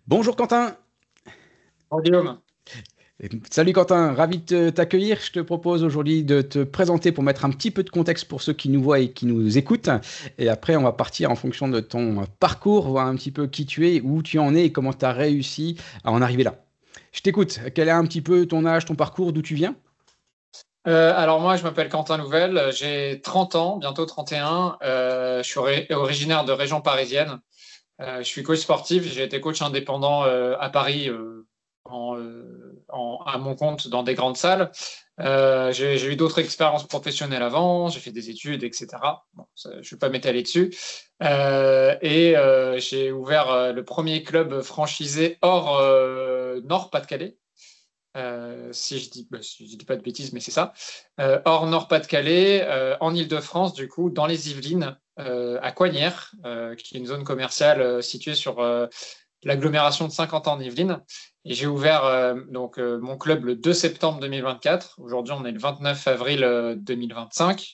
Bonjour Quentin. Bonjour Guillaume. Salut Quentin, ravi de t'accueillir. Je te propose aujourd'hui de te présenter pour mettre un petit peu de contexte pour ceux qui nous voient et qui nous écoutent. Et après, on va partir en fonction de ton parcours, voir un petit peu qui tu es, où tu en es et comment tu as réussi à en arriver là. Je t'écoute. Quel est un petit peu ton âge, ton parcours, d'où tu viens? Alors moi, je m'appelle Quentin Louvel, j'ai 30 ans, bientôt 31. Je suis originaire de région parisienne. Je suis coach sportif, j'ai été coach indépendant à Paris à mon compte dans des grandes salles. J'ai eu d'autres expériences professionnelles avant, j'ai fait des études, etc. Bon, je ne vais pas m'étaler dessus. J'ai ouvert le premier club franchisé hors Nord-Pas-de-Calais. Si je dis pas de bêtises, mais c'est ça. Hors Nord-Pas-de-Calais, en Île-de-France, du coup, dans les Yvelines, à Coignières, qui est une zone commerciale située sur l'agglomération de Saint-Quentin en Yvelines. Et j'ai ouvert mon club le 2 septembre 2024. Aujourd'hui, on est le 29 avril 2025.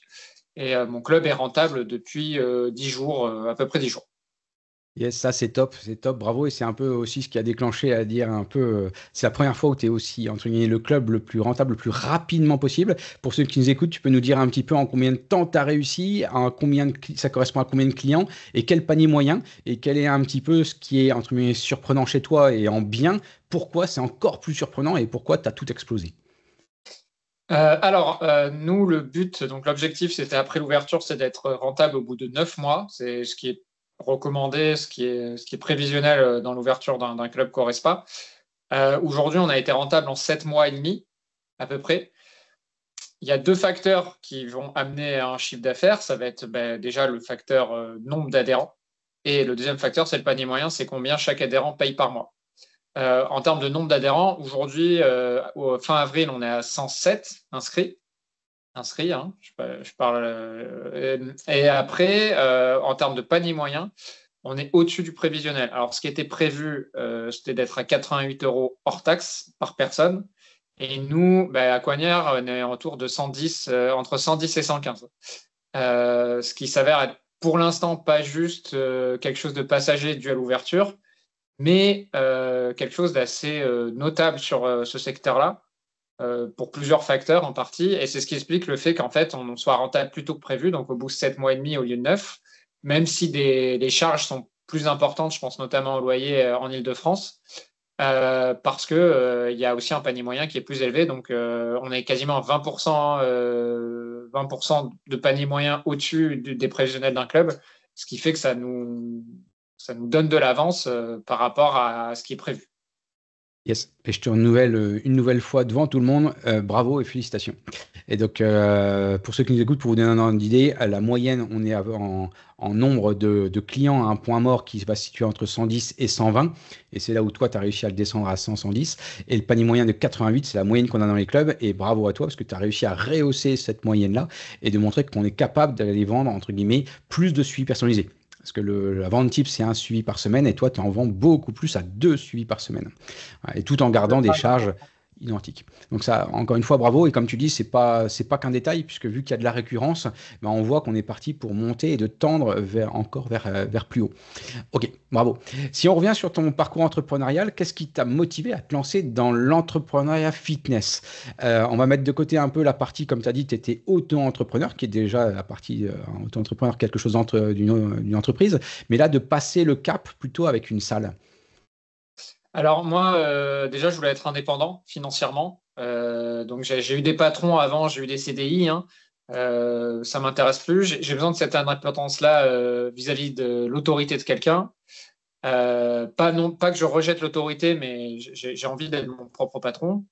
Et mon club est rentable depuis 10 jours, à peu près 10 jours. Yes, ça c'est top, bravo. Et c'est un peu aussi ce qui a déclenché à dire un peu, c'est la première fois où tu es aussi, entre guillemets, le club le plus rentable, le plus rapidement possible. Pour ceux qui nous écoutent, tu peux nous dire un petit peu en combien de temps tu as réussi, ça correspond à combien de clients et quel panier moyen et quel est un petit peu ce qui est, entre guillemets, surprenant chez toi et en bien, pourquoi c'est encore plus surprenant et pourquoi tu as tout explosé. Nous, le but, donc l'objectif, c'était après l'ouverture, c'est d'être rentable au bout de 9 mois. C'est ce qui est recommandé, ce qui est prévisionnel dans l'ouverture d'un club Corespa. Aujourd'hui, on a été rentable en 7 mois et demi, à peu près. Il y a deux facteurs qui vont amener à un chiffre d'affaires. Ça va être déjà le facteur nombre d'adhérents. Et le deuxième facteur, c'est le panier moyen, c'est combien chaque adhérent paye par mois. En termes de nombre d'adhérents, aujourd'hui, fin avril, on est à 107 inscrits, hein, je parle. Et après, en termes de panier moyen, on est au-dessus du prévisionnel. Alors, ce qui était prévu, c'était d'être à 88 euros hors taxe par personne. Et nous, à Coignères, on est autour de 110, entre 110 et 115. Ce qui s'avère être pour l'instant pas juste quelque chose de passager dû à l'ouverture, mais quelque chose d'assez notable sur ce secteur-là pour plusieurs facteurs en partie. Et c'est ce qui explique le fait qu'en fait, on soit rentable plus tôt que prévu, donc au bout de 7 mois et demi au lieu de 9, même si les charges sont plus importantes, je pense notamment au loyer en Ile-de-France, parce que il y a aussi un panier moyen qui est plus élevé. Donc, on est quasiment à 20% de panier moyen au-dessus des prévisionnels d'un club, ce qui fait que ça nous donne de l'avance par rapport à ce qui est prévu. Yes, et je te renouvelle une nouvelle fois devant tout le monde, bravo et félicitations. Et donc, pour ceux qui nous écoutent, pour vous donner un ordre d'idée, à la moyenne, on est en nombre de clients à un point mort qui va se situer entre 110 et 120. Et c'est là où toi, tu as réussi à le descendre à 100, 110. Et le panier moyen de 88, c'est la moyenne qu'on a dans les clubs. Et bravo à toi, parce que tu as réussi à rehausser cette moyenne-là et de montrer qu'on est capable d'aller vendre, entre guillemets, plus de suivi personnalisé. Parce que la vente type, c'est un suivi par semaine, et toi, tu en vends beaucoup plus à deux suivis par semaine. Voilà, et tout en gardant des charges identiques. Donc ça, encore une fois, bravo. Et comme tu dis, c'est pas qu'un détail, puisque vu qu'il y a de la récurrence, ben on voit qu'on est parti pour monter et de tendre vers plus haut. Ok, bravo. Si on revient sur ton parcours entrepreneurial, qu'est-ce qui t'a motivé à te lancer dans l'entrepreneuriat fitness? On va mettre de côté un peu la partie, comme tu as dit, tu étais auto-entrepreneur, qui est déjà la partie auto-entrepreneur, quelque chose d'une entreprise, mais là, de passer le cap plutôt avec une salle. Alors moi, déjà, je voulais être indépendant financièrement. Donc j'ai eu des patrons avant, j'ai eu des CDI. Hein. Ça m'intéresse plus. J'ai besoin de cette indépendance-là vis-à-vis de l'autorité de quelqu'un. Pas que je rejette l'autorité, mais j'ai envie d'être mon propre patron.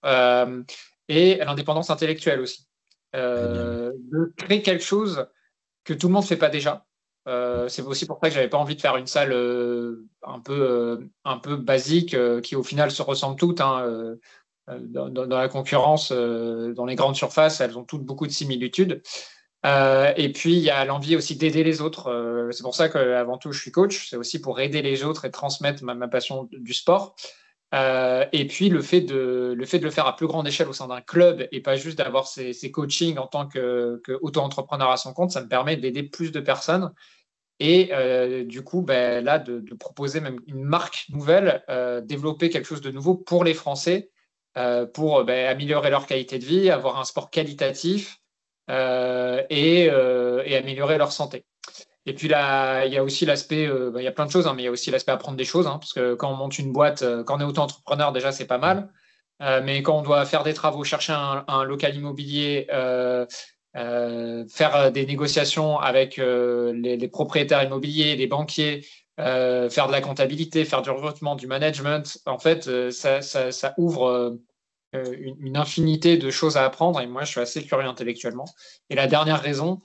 Et l'indépendance intellectuelle aussi. Génial. De créer quelque chose que tout le monde ne fait pas déjà. C'est aussi pour ça que j'avais pas envie de faire une salle un peu basique qui au final se ressemblent toutes. Hein, dans la concurrence, dans les grandes surfaces, elles ont toutes beaucoup de similitudes. Et puis il y a l'envie aussi d'aider les autres. C'est pour ça qu'avant tout je suis coach. C'est aussi pour aider les autres et transmettre ma passion du sport. Et puis le fait de le faire à plus grande échelle au sein d'un club et pas juste d'avoir ces coachings en tant qu'auto-entrepreneur à son compte, ça me permet d'aider plus de personnes Et du coup, là, de proposer même une marque nouvelle, développer quelque chose de nouveau pour les Français, pour améliorer leur qualité de vie, avoir un sport qualitatif et améliorer leur santé. Et puis là, il y a aussi l'aspect, il y a plein de choses, hein, mais il y a aussi l'aspect apprendre des choses, hein, parce que quand on monte une boîte, quand on est auto-entrepreneur, déjà, c'est pas mal. Mais quand on doit faire des travaux, chercher un local immobilier, faire des négociations avec les propriétaires immobiliers, les banquiers, faire de la comptabilité, faire du recrutement, du management, en fait, ça ouvre une infinité de choses à apprendre. Et moi, je suis assez curieux intellectuellement. Et la dernière raison,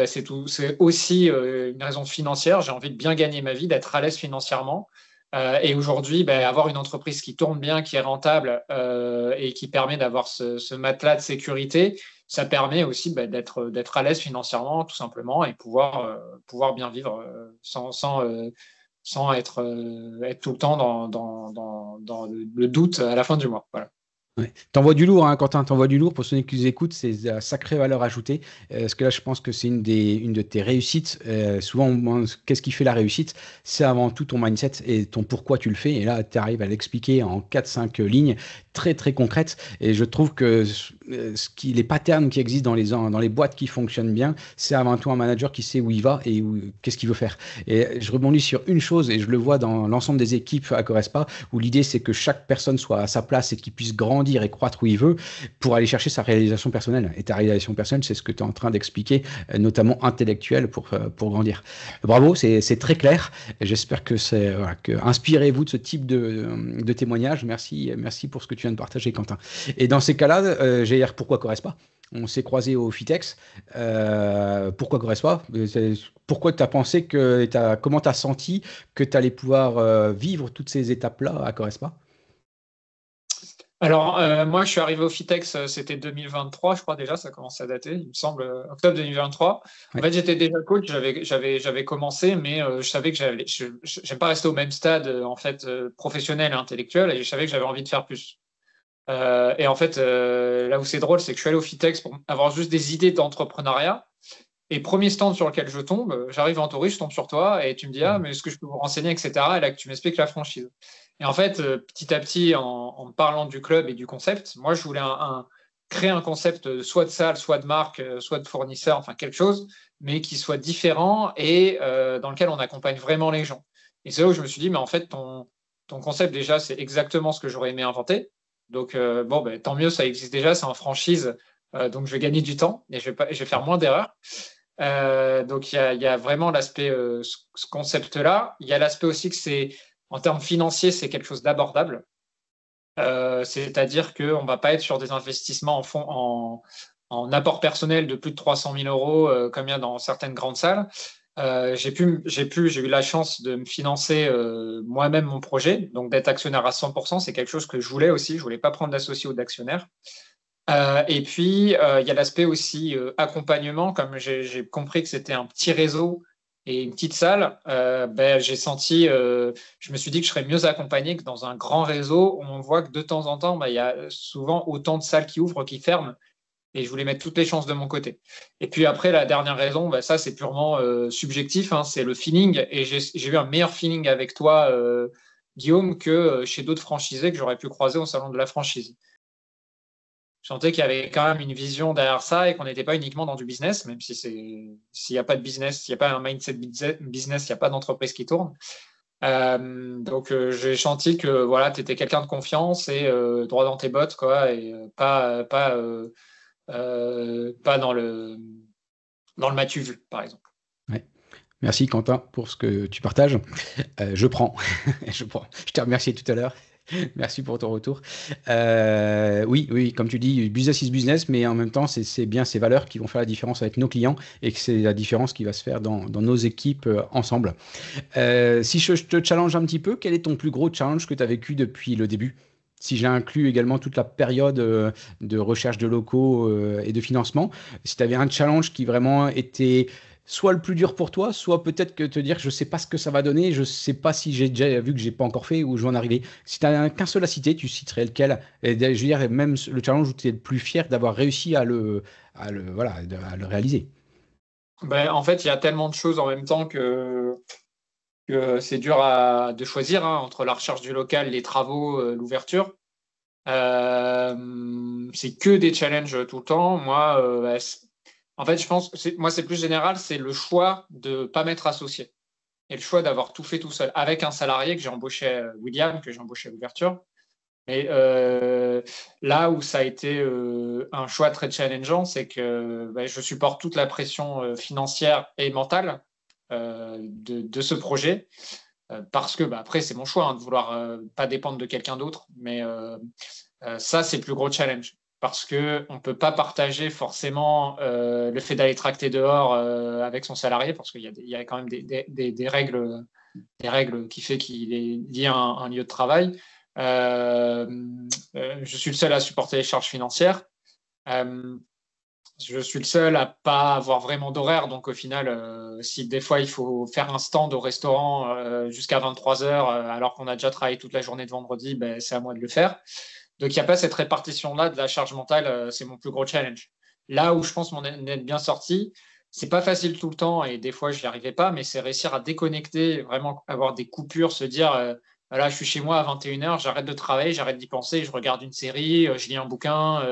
c'est aussi une raison financière. J'ai envie de bien gagner ma vie, d'être à l'aise financièrement. Et aujourd'hui, avoir une entreprise qui tourne bien, qui est rentable et qui permet d'avoir ce matelas de sécurité, ça permet aussi d'être à l'aise financièrement, tout simplement, et pouvoir bien vivre sans être tout le temps dans le doute à la fin du mois. Voilà. Ouais. T'envoies du lourd, hein, Quentin, t'envoies du lourd pour ceux qui nous écoutent, c'est de sacrée valeur ajoutée. Parce que là, je pense que c'est une de tes réussites. Souvent, qu'est-ce qui fait la réussite? C'est avant tout ton mindset et ton pourquoi tu le fais. Et là, tu arrives à l'expliquer en 4-5 lignes très, très concrètes. Et je trouve que les patterns qui existent dans les boîtes qui fonctionnent bien, c'est avant tout un manager qui sait où il va et qu'est-ce qu'il veut faire. Et je rebondis sur une chose, et je le vois dans l'ensemble des équipes à Corespa, où l'idée, c'est que chaque personne soit à sa place et qu'il puisse grandir et croître où il veut pour aller chercher sa réalisation personnelle. Et ta réalisation personnelle, c'est ce que tu es en train d'expliquer, notamment intellectuelle pour grandir. Bravo, c'est très clair. J'espère que inspirez-vous de ce type de témoignage. Merci pour ce que tu viens de partager, Quentin. Et dans ces cas-là, j'ai dire pourquoi Corespa? On s'est croisés au Fitex. Pourquoi Corespa? Pourquoi tu as pensé comment tu as senti que tu allais pouvoir vivre toutes ces étapes-là à Corespa? Alors, moi, je suis arrivé au Fitex, c'était 2023, je crois déjà, ça commence à dater, il me semble, octobre 2023. En Ouais. fait, j'étais déjà coach, j'avais commencé, mais je savais que j'aime pas rester au même stade, en fait, professionnel et intellectuel, et je savais que j'avais envie de faire plus. Et en fait, là où c'est drôle, c'est que je suis allé au Fitex pour avoir juste des idées d'entrepreneuriat. Et premier stand sur lequel je tombe, j'arrive en touriste, je tombe sur toi et tu me dis, ah, mais est-ce que je peux vous renseigner, etc. Et là, que tu m'expliques la franchise. Et en fait, petit à petit, en me parlant du club et du concept, moi, je voulais créer un concept soit de salle, soit de marque, soit de fournisseur, enfin quelque chose, mais qui soit différent et dans lequel on accompagne vraiment les gens. Et c'est là où je me suis dit, mais en fait, ton concept, déjà, c'est exactement ce que j'aurais aimé inventer. Donc, tant mieux, ça existe déjà, c'est en franchise. Donc, je vais gagner du temps et je vais faire moins d'erreurs. Donc, il y a vraiment l'aspect, ce concept-là. Il y a l'aspect aussi que en termes financiers, c'est quelque chose d'abordable. C'est-à-dire qu'on ne va pas être sur des investissements en apport personnel de plus de 300 000 euros, comme il y a dans certaines grandes salles. J'ai eu la chance de me financer moi-même mon projet, donc d'être actionnaire à 100%, c'est quelque chose que je voulais aussi. Je ne voulais pas prendre d'associé ou d'actionnaire. Et puis, il y a l'aspect aussi accompagnement. Comme j'ai compris que c'était un petit réseau et une petite salle, je me suis dit que je serais mieux accompagné que dans un grand réseau où on voit que de temps en temps, il y a souvent autant de salles qui ouvrent, qui ferment. Et je voulais mettre toutes les chances de mon côté. Et puis après, la dernière raison, ça c'est purement subjectif, hein, c'est le feeling. Et j'ai eu un meilleur feeling avec toi, Guillaume, que chez d'autres franchisés que j'aurais pu croiser au salon de la franchise. Je sentais qu'il y avait quand même une vision derrière ça et qu'on n'était pas uniquement dans du business, même si s'il n'y a pas de business, s'il n'y a pas un mindset business, il n'y a pas d'entreprise qui tourne. Donc j'ai senti que voilà, tu étais quelqu'un de confiance et droit dans tes bottes, quoi, et pas dans le m'as-tu vu, par exemple. Ouais. Merci Quentin pour ce que tu partages. Je prends. Je prends. Je t'ai remercié tout à l'heure. Merci pour ton retour. Oui, comme tu dis, business is business, mais en même temps, c'est bien ces valeurs qui vont faire la différence avec nos clients et que c'est la différence qui va se faire dans nos équipes ensemble. Si je te challenge un petit peu, quel est ton plus gros challenge que tu as vécu depuis le début? Si j'ai également toute la période de recherche de locaux et de financement, si tu avais un challenge qui vraiment était soit le plus dur pour toi, soit peut-être que te dire que je ne sais pas ce que ça va donner, je ne sais pas si j'ai déjà vu que j'ai pas encore fait ou je vais en arriver. Si tu n'as qu'un seul à citer, tu citerais lequel? Et je veux dire, même le challenge où tu es le plus fier d'avoir réussi à le réaliser. En fait, il y a tellement de choses en même temps que c'est dur de choisir hein, entre la recherche du local, les travaux, l'ouverture. C'est que des challenges tout le temps. Moi, en fait, je pense, moi, c'est plus général, c'est le choix de ne pas m'être associé et le choix d'avoir tout fait tout seul avec un salarié que j'ai embauché, William, que j'ai embauché à l'ouverture. Mais là où ça a été un choix très challengeant, c'est que je supporte toute la pression financière et mentale de ce projet. Parce que après, c'est mon choix hein, de vouloir pas dépendre de quelqu'un d'autre. Mais ça, c'est le plus gros challenge. Parce qu'on ne peut pas partager forcément le fait d'aller tracter dehors avec son salarié, parce qu'il y a quand même des règles qui fait qu'il est lié à un lieu de travail. Euh, je suis le seul à supporter les charges financières. Euh, je suis le seul à pas avoir vraiment d'horaire. Donc, au final, si des fois il faut faire un stand au restaurant jusqu'à 23 heures, alors qu'on a déjà travaillé toute la journée de vendredi, c'est à moi de le faire. Donc, il n'y a pas cette répartition-là de la charge mentale. C'est mon plus gros challenge. Là où je pense m'en être bien sorti, c'est pas facile tout le temps et des fois, je n'y arrivais pas, mais c'est réussir à déconnecter, vraiment avoir des coupures, se dire, voilà, je suis chez moi à 21 heures, j'arrête de travailler, j'arrête d'y penser, je regarde une série, je lis un bouquin.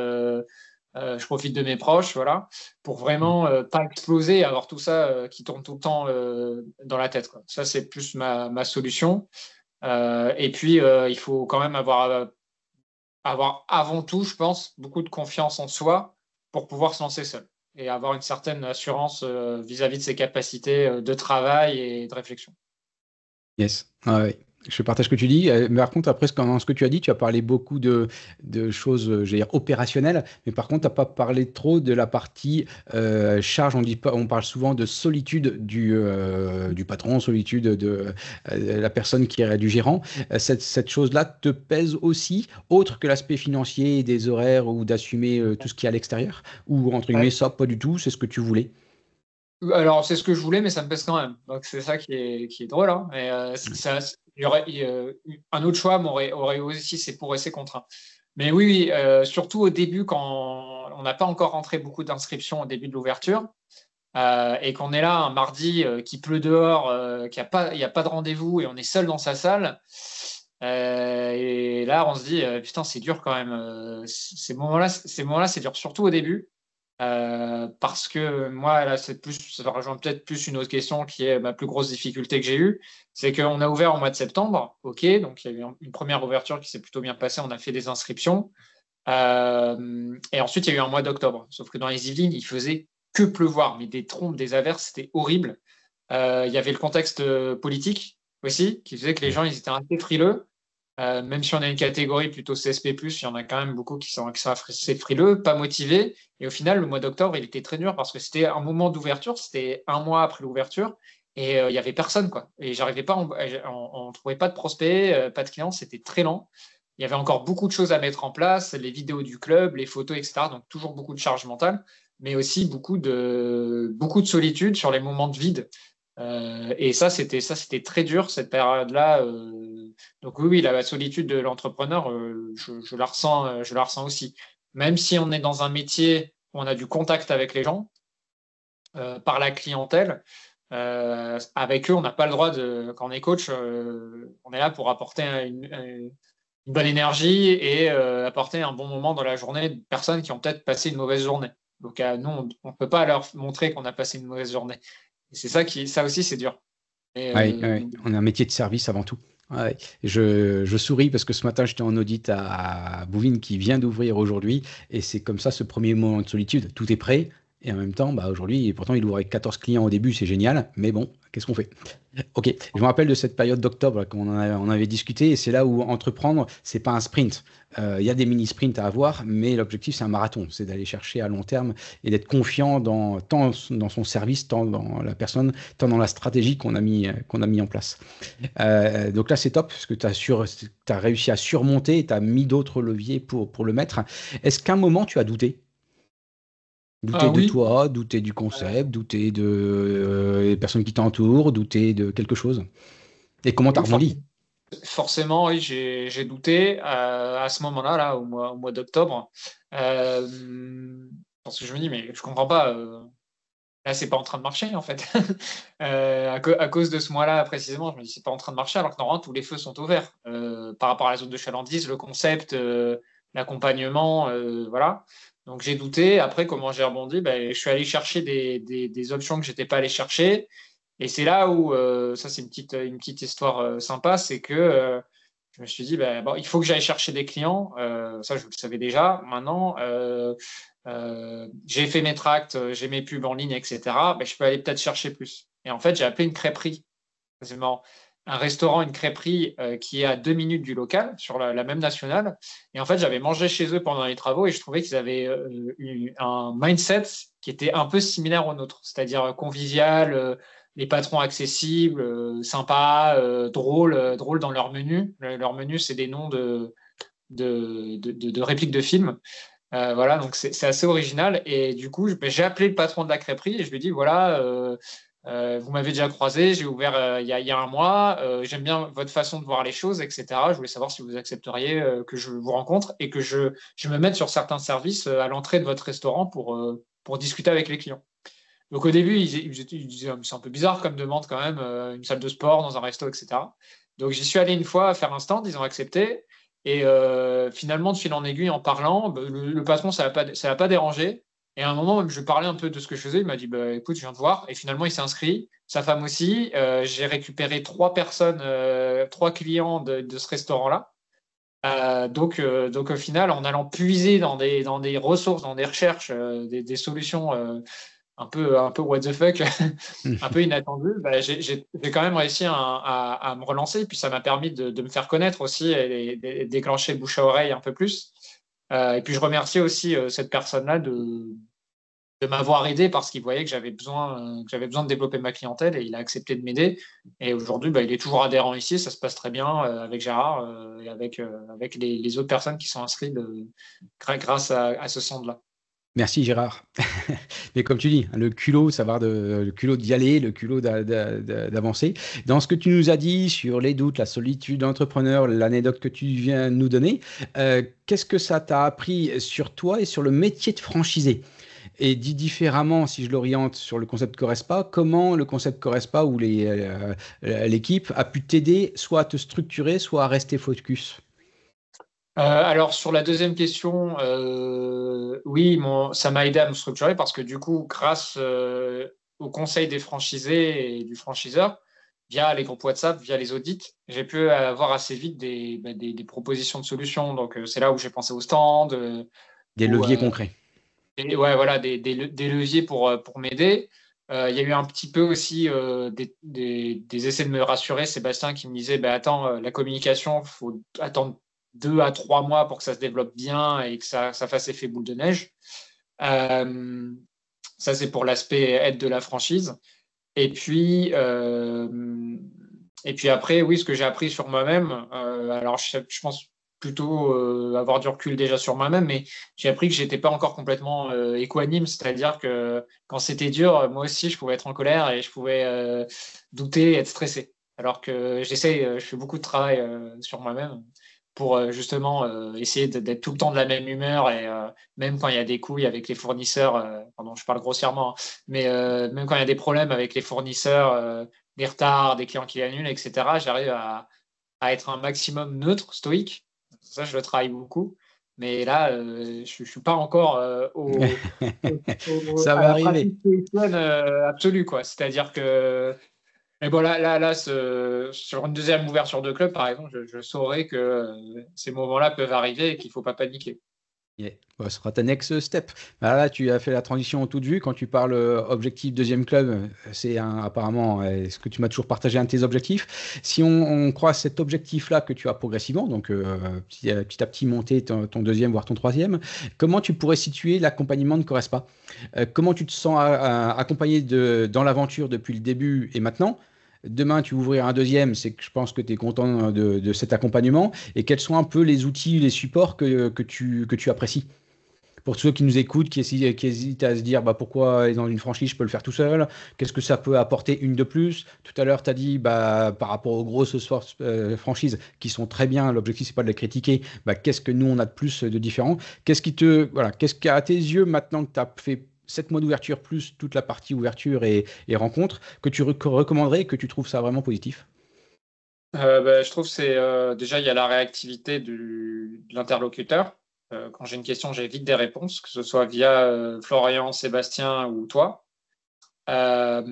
Je profite de mes proches, voilà, pour vraiment pas exploser, avoir tout ça qui tourne tout le temps dans la tête, quoi. Ça, c'est plus ma solution. Et puis, il faut quand même avoir avant tout, je pense, beaucoup de confiance en soi pour pouvoir se lancer seul et avoir une certaine assurance vis-à-vis de ses capacités de travail et de réflexion. Yes. Ah ouais. Je partage ce que tu dis. Mais par contre, après, dans ce que tu as dit, tu as parlé beaucoup de choses, j'allais dire, opérationnelles. Mais par contre, tu n'as pas parlé trop de la partie charge. On dit pas, on parle souvent de solitude du patron, solitude de la personne qui est du gérant. Cette chose-là te pèse aussi, autre que l'aspect financier, des horaires ou d'assumer tout ce qui est à l'extérieur? Ou entre guillemets, Ouais. ça, pas du tout, c'est ce que tu voulais. Alors, c'est ce que je voulais, mais ça me pèse quand même. Donc, c'est ça qui est drôle. Hein. Mais un autre choix aurait aussi ses pour et ses contre. Hein. Mais oui, oui, surtout au début, quand on n'a pas encore rentré beaucoup d'inscriptions au début de l'ouverture, et qu'on est là un mardi qui pleut dehors, il y a pas de rendez-vous et on est seul dans sa salle. Et là, on se dit, putain, c'est dur quand même. Ces moments-là, c'est dur, surtout au début. Parce que moi, là, ça rejoint peut-être plus une autre question qui est ma plus grosse difficulté que j'ai eue. C'est qu'on a ouvert au mois de septembre, ok, donc il y a eu une première ouverture qui s'est plutôt bien passée, on a fait des inscriptions. Et ensuite, il y a eu un mois d'octobre. Sauf que dans les Yvelines, il faisait que pleuvoir, mais des trompes, des averses, c'était horrible. Il y avait le contexte politique aussi, qui faisait que les gens ils étaient assez frileux. Même si on a une catégorie plutôt CSP+, il y en a quand même beaucoup qui sont assez frileux, pas motivés. Et au final, le mois d'octobre, il était très dur parce que c'était un moment d'ouverture, c'était un mois après l'ouverture, et il y avait personne, quoi. Et j'arrivais pas, on trouvait pas de prospects, pas de clients, c'était très lent. Il y avait encore beaucoup de choses à mettre en place, les vidéos du club, les photos, etc. Donc toujours beaucoup de charge mentale, mais aussi beaucoup de solitude sur les moments de vide. Et ça, c'était très dur cette période-là. Donc oui, oui, la solitude de l'entrepreneur, je la ressens aussi. Même si on est dans un métier où on a du contact avec les gens, par la clientèle, avec eux, on n'a pas le droit de. Quand on est coach, on est là pour apporter une bonne énergie et apporter un bon moment dans la journée de personnes qui ont peut-être passé une mauvaise journée. Donc nous, on ne peut pas leur montrer qu'on a passé une mauvaise journée. Et c'est ça aussi, c'est dur. Et, Ouais, ouais, on a un métier de service avant tout. Ouais. Je souris parce que ce matin, j'étais en audit à Bouvines qui vient d'ouvrir aujourd'hui. Et c'est comme ça ce premier moment de solitude. Tout est prêt. Et en même temps, bah, aujourd'hui, et pourtant, il ouvre avec 14 clients au début, c'est génial. Mais bon, qu'est-ce qu'on fait? Ok, je me rappelle de cette période d'octobre on avait discuté, et c'est là où entreprendre, c'est pas un sprint. Il y a des mini-sprints à avoir, mais l'objectif, c'est un marathon. C'est d'aller chercher à long terme et d'être confiant tant dans son service, tant dans la personne, tant dans la stratégie qu'on a mis en place. Donc là, c'est top, parce que tu as réussi à surmonter et tu as mis d'autres leviers pour le mettre. Est-ce qu'à un moment, tu as douté? Douter ah de oui, toi, douter du concept, douter de les personnes qui t'entourent, douter de quelque chose. Et comment t'as oui, rebondi? forcément, oui, j'ai douté à ce moment-là, là, au mois d'octobre. Parce que je me dis, mais je comprends pas. là, c'est pas en train de marcher, en fait. À cause de ce mois-là, précisément, je me dis, c'est pas en train de marcher, alors que normalement, tous les feux sont ouverts. Par rapport à la zone de chalandise, le concept, l'accompagnement, voilà. Donc, j'ai douté. Après, comment j'ai rebondi? Ben, je suis allé chercher des options que j'étais pas allé chercher. Et c'est là où, ça, c'est une petite histoire sympa, c'est que je me suis dit, ben, bon, il faut que j'aille chercher des clients. Ça, je le savais déjà. Maintenant, j'ai fait mes tracts, j'ai mes pubs en ligne, etc. Ben, je peux aller peut-être chercher plus. Et en fait, j'ai appelé une crêperie. C'est marrant. Un restaurant, une crêperie qui est à 2 minutes du local, sur la même nationale. Et en fait, j'avais mangé chez eux pendant les travaux et je trouvais qu'ils avaient un mindset qui était un peu similaire au nôtre, c'est-à-dire convivial, les patrons accessibles, sympas, drôles dans leur menu. Leur menu, c'est des noms de répliques de films. Voilà, donc c'est assez original. Et du coup, j'ai appelé le patron de la crêperie et je lui ai dit, voilà, vous m'avez déjà croisé, j'ai ouvert il y a un mois, j'aime bien votre façon de voir les choses, etc. Je voulais savoir si vous accepteriez que je vous rencontre et que je me mette sur certains services à l'entrée de votre restaurant pour discuter avec les clients. Donc au début, ils disaient, c'est un peu bizarre comme demande quand même, une salle de sport dans un resto, etc. Donc j'y suis allé une fois faire un stand, ils ont accepté. Et finalement, de fil en aiguille, en parlant, bah, le patron, ça l'a pas dérangé. Et à un moment, même, je parlais un peu de ce que je faisais. Il m'a dit, bah, écoute, je viens te voir. Et finalement, il s'est inscrit, sa femme aussi. J'ai récupéré 3 personnes, 3 clients de ce restaurant-là. Donc au final, en allant puiser dans des ressources, dans des recherches, des solutions un peu what the fuck, un peu inattendu, bah, j'ai quand même réussi à me relancer. Puis ça m'a permis de me faire connaître aussi et déclencher le bouche à oreille un peu plus. Et puis je remercie aussi cette personne-là de m'avoir aidé parce qu'il voyait que j'avais besoin de développer ma clientèle et il a accepté de m'aider. Et aujourd'hui, bah, il est toujours adhérent ici. Ça se passe très bien avec Gérard et avec les autres personnes qui sont inscrites grâce à ce centre-là. Merci Gérard. Mais comme tu dis, le culot, le culot d'y aller, le culot d'avancer. Dans ce que tu nous as dit sur les doutes, la solitude d'entrepreneur, l'anecdote que tu viens de nous donner, qu'est-ce que ça t'a appris sur toi et sur le métier de franchisé? Et dit différemment, si je l'oriente sur le concept Corespa, comment le concept Corespa ou l'équipe a pu t'aider soit à te structurer, soit à rester focus? Alors sur la deuxième question, oui, ça m'a aidé à me structurer parce que du coup, grâce au conseil des franchisés et du franchiseur, via les groupes WhatsApp, via les audits, j'ai pu avoir assez vite des propositions de solutions. Donc c'est là où j'ai pensé au stand, Des ou, leviers concrets. ouais, voilà, des leviers pour m'aider. Il y a eu un petit peu aussi des essais de me rassurer, Sébastien qui me disait, bah, attends, la communication, il faut attendre 2 à 3 mois pour que ça se développe bien et que ça fasse effet boule de neige. Euh, Ça, c'est pour l'aspect aide de la franchise. Et puis, après, oui, ce que j'ai appris sur moi-même, alors je pense plutôt avoir du recul déjà sur moi-même, mais j'ai appris que j'étais pas encore complètement équanime, c'est-à-dire que quand c'était dur, moi aussi, je pouvais être en colère et je pouvais douter, être stressé. Alors que je fais beaucoup de travail sur moi-même pour justement essayer d'être tout le temps de la même humeur et même quand il y a des couilles avec les fournisseurs, pardon, je parle grossièrement, hein, mais même quand il y a des problèmes avec les fournisseurs, des retards, des clients qui annulent, etc., j'arrive à être un maximum neutre, stoïque. Ça, je le travaille beaucoup. Mais là, je ne suis pas encore Ça à va la arriver. pratique stoïcienne absolue, quoi. C'est-à-dire que mais bon, là, sur une deuxième ouverture de club, par exemple, je saurais que ces moments-là peuvent arriver et qu'il ne faut pas paniquer. Yeah. Bon, ce sera ta next step. Là, tu as fait la transition en toute vue. Quand tu parles objectif deuxième club, c'est apparemment ce que tu m'as toujours partagé un de tes objectifs. Si on croit cet objectif-là que tu as progressivement, donc petit à petit monter ton deuxième, voire ton troisième, comment tu pourrais situer l'accompagnement de Corespa? Comment tu te sens accompagné dans l'aventure depuis le début et maintenant? Demain, tu ouvriras un deuxième, c'est que je pense que tu es content de cet accompagnement. Et quels sont un peu les outils, les supports que tu apprécies? Pour ceux qui nous écoutent, qui hésitent à se dire bah, pourquoi aller dans une franchise, je peux le faire tout seul. Qu'est-ce que ça peut apporter une de plus? Tout à l'heure, tu as dit bah, par rapport aux grosses franchises qui sont très bien, l'objectif, c'est pas de les critiquer. Bah, qu'est-ce que nous, on a de plus de différent? Qu'est-ce qui à tes yeux, maintenant que tu as fait 7 mois d'ouverture plus toute la partie ouverture et rencontre, que tu recommanderais et que tu trouves ça vraiment positif? Je trouve que c'est déjà il y a la réactivité de l'interlocuteur. Quand j'ai une question, j'ai vite des réponses, que ce soit via Florian, Sébastien ou toi. Euh,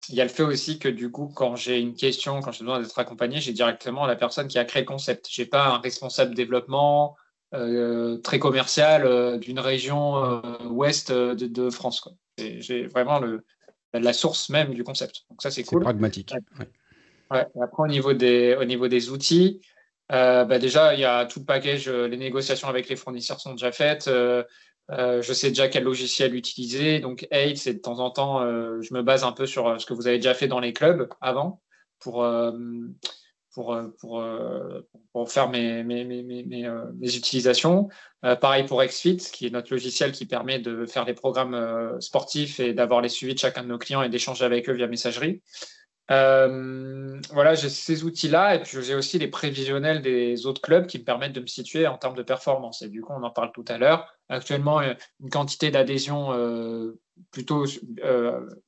il y a le fait aussi que du coup, quand j'ai une question, quand j'ai besoin d'être accompagné, j'ai directement la personne qui a créé le concept. J'ai pas un responsable développement très commercial d'une région ouest de France, quoi. J'ai vraiment la source même du concept. Donc ça, c'est C'est cool. pragmatique. Ouais. Ouais. Et après, au niveau des outils, déjà, il y a tout le package. Les négociations avec les fournisseurs sont déjà faites. Je sais déjà quel logiciel utiliser. Donc, Eight, c'est de temps en temps, je me base un peu sur ce que vous avez déjà fait dans les clubs avant pour, euh, pour, euh, pour, euh, pour faire mes utilisations. Pareil pour XFIT, qui est notre logiciel qui permet de faire des programmes sportifs et d'avoir les suivis de chacun de nos clients et d'échanger avec eux via messagerie. Voilà, j'ai ces outils-là et puis j'ai aussi les prévisionnels des autres clubs qui me permettent de me situer en termes de performance. Et du coup, on en parle tout à l'heure. Actuellement, une quantité d'adhésion plutôt,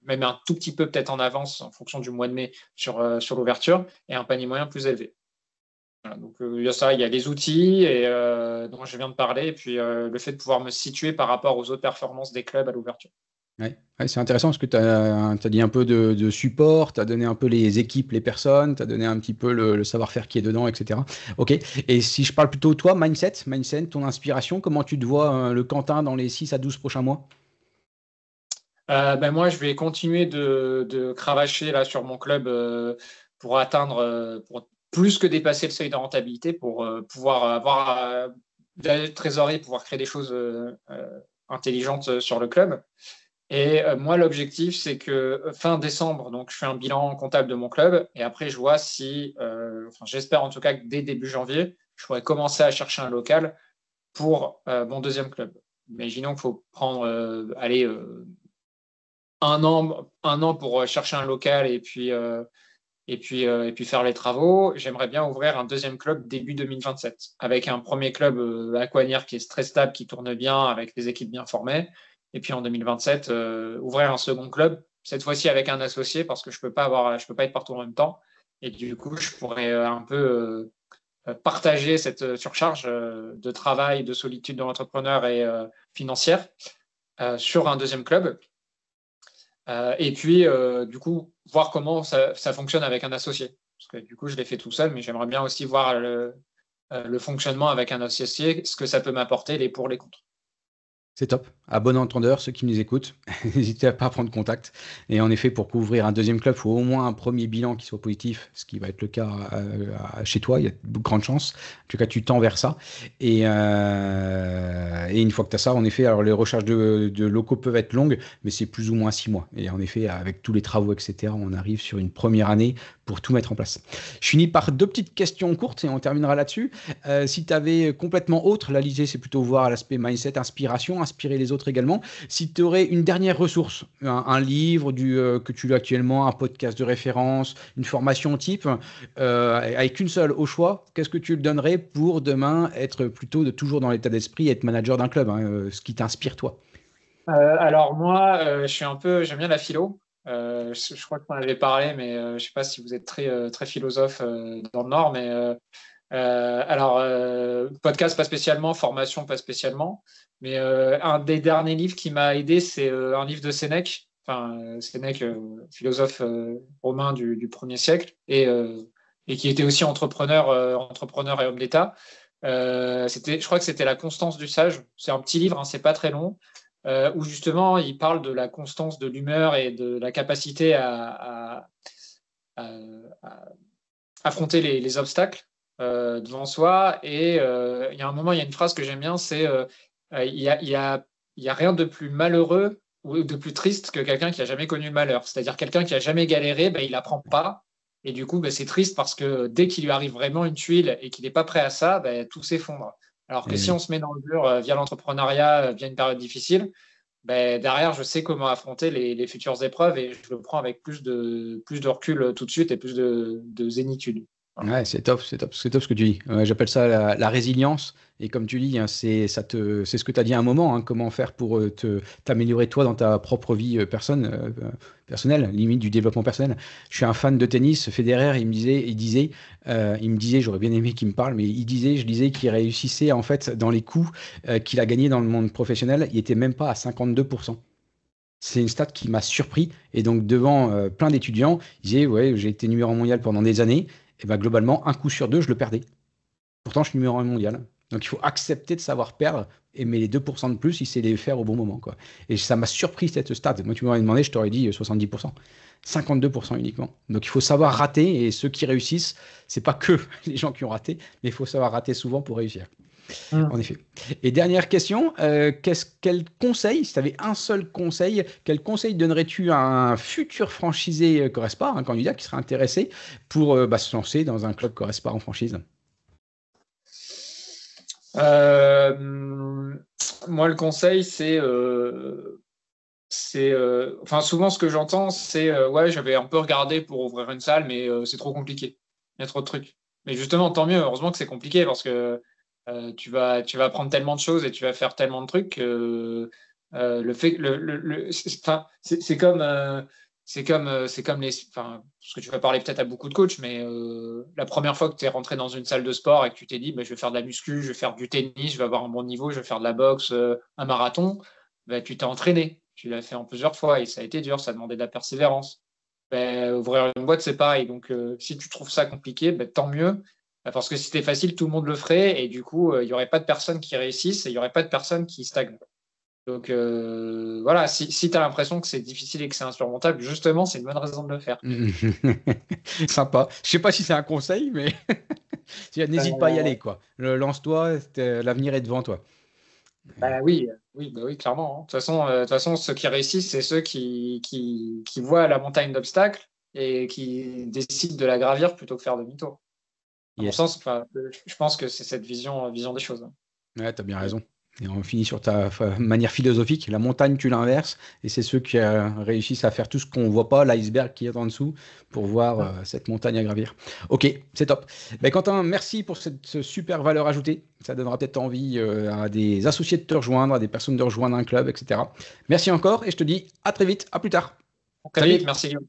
même un tout petit peu peut-être en avance en fonction du mois de mai sur l'ouverture et un panier moyen plus élevé. Voilà, donc il y a ça, il y a les outils dont je viens de parler et puis le fait de pouvoir me situer par rapport aux autres performances des clubs à l'ouverture. Ouais. Ouais, c'est intéressant parce que tu as dit un peu de support, tu as donné un peu les équipes, les personnes, tu as donné un petit peu le savoir-faire qui est dedans, etc. Ok. Et si je parle plutôt de toi, mindset, ton inspiration, comment tu te vois, le Quentin, dans les 6 à 12 prochains mois? Moi, je vais continuer de cravacher là sur mon club pour atteindre, pour plus que dépasser le seuil de rentabilité, pour pouvoir avoir de la trésorerie, pouvoir créer des choses intelligentes sur le club. Et moi, l'objectif, c'est que fin décembre, donc je fais un bilan comptable de mon club, et après, je vois si, enfin, j'espère en tout cas que dès début janvier, je pourrais commencer à chercher un local pour mon deuxième club. Imaginons qu'il faut prendre, allez, un an pour chercher un local et puis faire les travaux. J'aimerais bien ouvrir un deuxième club début 2027 avec un premier club à Coignères qui est très stable, qui tourne bien, avec des équipes bien formées. Et puis en 2027, ouvrir un second club, cette fois-ci avec un associé parce que je peux pas être partout en même temps. Et du coup, je pourrais un peu partager cette surcharge de travail, de solitude de l'entrepreneur et financière sur un deuxième club. Et puis, du coup, voir comment ça fonctionne avec un associé. Parce que du coup, je l'ai fait tout seul, mais j'aimerais bien aussi voir le fonctionnement avec un associé, ce que ça peut m'apporter, les pour, les contre. C'est top. À bon entendeur, ceux qui nous écoutent, n'hésitez pas à prendre contact. Et en effet, pour couvrir un deuxième club, il faut au moins un premier bilan qui soit positif, ce qui va être le cas chez toi. Il y a de grandes chances. En tout cas, tu tends vers ça. Et une fois que tu as ça, en effet, alors les recherches de locaux peuvent être longues, mais c'est plus ou moins 6 mois. Et en effet, avec tous les travaux, etc., on arrive sur une première année pour tout mettre en place. Je finis par deux petites questions courtes et on terminera là-dessus. Si tu avais complètement autre, là, l'idée, c'est plutôt voir l'aspect mindset, inspiration, inspirer les autres également. Si tu aurais une dernière ressource, un livre que tu lis actuellement, un podcast de référence, une formation type, avec une seule au choix, qu'est-ce que tu le donnerais pour demain être plutôt toujours dans l'état d'esprit et être manager d'un club, hein, ce qui t'inspire toi? Alors moi, j'aime bien la philo. Je crois que vous en avez parlé, mais je ne sais pas si vous êtes très philosophe dans le Nord, mais podcast pas spécialement, formation pas spécialement. Mais un des derniers livres qui m'a aidé, c'est un livre de Sénèque, Sénèque, philosophe romain du 1er siècle, et qui était aussi entrepreneur et homme d'État. Je crois que c'était La Constance du sage. C'est un petit livre, hein, c'est pas très long, où justement il parle de la constance de l'humeur et de la capacité à affronter les obstacles devant soi. Et il y a un moment, il y a une phrase que j'aime bien, c'est il y a rien de plus malheureux ou de plus triste que quelqu'un qui a jamais connu le malheur. C'est-à-dire quelqu'un qui a jamais galéré, ben, il apprend pas. Et du coup, ben, c'est triste parce que dès qu'il lui arrive vraiment une tuile et qu'il n'est pas prêt à ça, ben, tout s'effondre. Alors que Eh si on oui. se met dans le dur via l'entrepreneuriat, via une période difficile, ben, derrière, je sais comment affronter les futures épreuves et je le prends avec plus de recul tout de suite et plus de zénitude. Voilà. Ouais, c'est top ce que tu dis. J'appelle ça la résilience. Et comme tu dis, hein, c'est ce que tu as dit à un moment, hein, comment faire pour t'améliorer toi dans ta propre vie personnelle, limite du développement personnel. Je suis un fan de tennis. Federer, il me disait, j'aurais bien aimé qu'il me parle, mais je disais qu'il réussissait en fait dans les coups qu'il a gagnés dans le monde professionnel, il était même pas à 52%. C'est une stat qui m'a surpris. Et donc, devant plein d'étudiants, ils disaient, ouais, j'ai été numéro un mondial pendant des années. Et ben, globalement, un coup sur deux, je le perdais. Pourtant, je suis numéro un mondial. Donc, il faut accepter de savoir perdre. Et mais les 2% de plus, il sait les faire au bon moment, quoi. Et ça m'a surpris cette stat. Moi, tu m'aurais demandé, je t'aurais dit 70%. 52% uniquement. Donc, il faut savoir rater. Et ceux qui réussissent, c'est pas que les gens qui ont raté, mais il faut savoir rater souvent pour réussir. En effet. Et dernière question, quel conseil, si tu avais un seul conseil, quel conseil donnerais-tu à un futur franchisé Correspa, un candidat qui serait intéressé pour se lancer dans un club Correspa en franchise? Moi, le conseil, enfin, souvent ce que j'entends, c'est ouais, j'avais un peu regardé pour ouvrir une salle, mais c'est trop compliqué. Il y a trop de trucs. Mais justement, tant mieux, heureusement que c'est compliqué parce que tu vas apprendre tellement de choses et tu vas faire tellement de trucs que le fait, enfin, c'est comme enfin, parce que tu vas parler peut-être à beaucoup de coachs, mais la première fois que tu es rentré dans une salle de sport et que tu t'es dit, bah, je vais faire de la muscu, je vais faire du tennis, je vais avoir un bon niveau, je vais faire de la boxe, un marathon, bah, tu t'es entraîné. Tu l'as fait en plusieurs fois et ça a été dur, ça demandait de la persévérance. Ben, ouvrir une boîte, c'est pareil. Donc, si tu trouves ça compliqué, ben, tant mieux. Parce que si c'était facile, tout le monde le ferait. Et du coup, il n'y aurait pas de personnes qui réussissent et il n'y aurait pas de personnes qui stagnent. Donc, voilà, si tu as l'impression que c'est difficile et que c'est insurmontable, justement, c'est une bonne raison de le faire. Sympa. Je sais pas si c'est un conseil, mais n'hésite pas à y aller, quoi. Lance-toi, l'avenir est devant toi. Bah oui, bah oui, clairement, hein. De toute façon, ceux qui réussissent, c'est ceux qui voient la montagne d'obstacles et qui décident de la gravir plutôt que faire demi-tour. À mon Yes. sens, enfin, je pense que c'est cette vision des choses. Ouais, t'as bien raison. Et on finit sur ta manière philosophique. La montagne, tu l'inverses, et c'est ceux qui réussissent à faire tout ce qu'on voit pas, l'iceberg qui est en dessous, pour voir cette montagne à gravir. Ok, c'est top. Ben, Quentin, merci pour cette super valeur ajoutée. Ça donnera peut-être envie à des associés de te rejoindre, à des personnes de rejoindre un club, etc. Merci encore, et je te dis à très vite, à plus tard. Très Salut! vite, merci Guillaume.